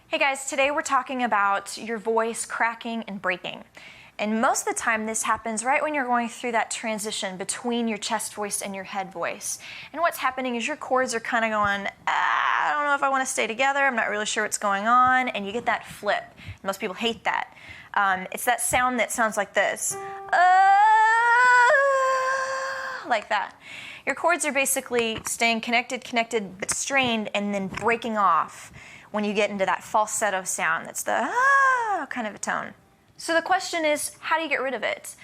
Hey guys, today we're talking about your voice cracking and breaking. And most of the time this happens right when you're going through that transition between your chest voice and your head voice. And what's happening is your cords are kind of going, I don't know if I want to stay together, I'm not really sure what's going on, and you get that flip. Most people hate that. It's that sound that sounds like this. Like that. Your cords are basically staying connected, but strained, and then breaking off when you get into that falsetto sound. That's the kind of a tone. So the question is, how do you get rid of it?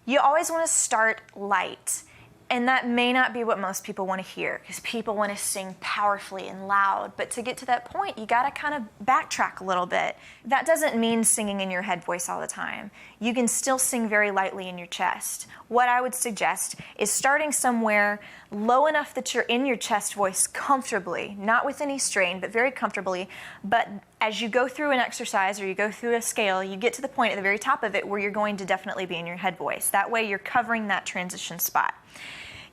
You always want to start light. And that may not be what most people want to hear, because people want to sing powerfully and loud. But to get to that point, you got to kind of backtrack a little bit. That doesn't mean singing in your head voice all the time. You can still sing very lightly in your chest. What I would suggest is starting somewhere low enough that you're in your chest voice comfortably, not with any strain, but very comfortably. But as you go through an exercise or you go through a scale, you get to the point at the very top of it where you're going to definitely be in your head voice. That way you're covering that transition spot.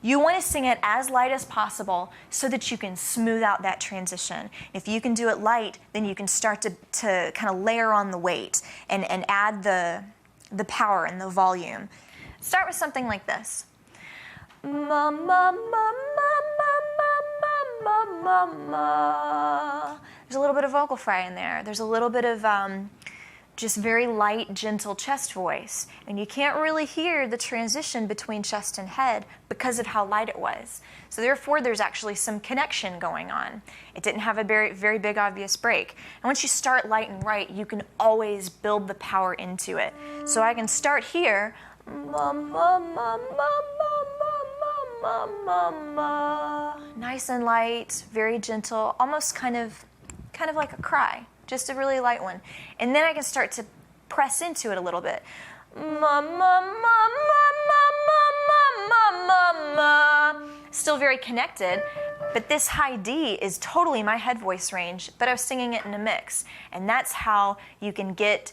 You want to sing it as light as possible so that you can smooth out that transition. If you can do it light, then you can start to kind of layer on the weight and add the power and the volume. Start with something like this. Ma, ma, ma, ma, ma, ma, ma, ma. There's a little bit of vocal fry in there. There's a little bit of just very light, gentle chest voice. And you can't really hear the transition between chest and head because of how light it was. So therefore, there's actually some connection going on. It didn't have a very, very big, obvious break. And once you start light and right, you can always build the power into it. So I can start here. Ma, ma, ma, ma, ma, ma, ma, ma. Nice and light, very gentle, almost kind of like a cry. Just a really light one. And then I can start to press into it a little bit. Ma, ma, ma, ma, ma, ma, ma, ma. Still very connected, but this high D is totally my head voice range, but I was singing it in a mix. And that's how you can get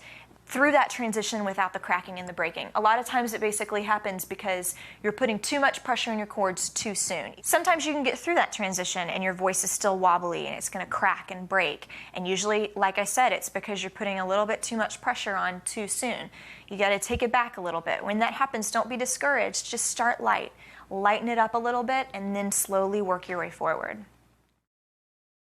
through that transition without the cracking and the breaking. A lot of times it basically happens because you're putting too much pressure on your cords too soon. Sometimes you can get through that transition and your voice is still wobbly and it's going to crack and break. And usually, like I said, it's because you're putting a little bit too much pressure on too soon. You got to take it back a little bit. When that happens, don't be discouraged. Just start light. Lighten it up a little bit and then slowly work your way forward.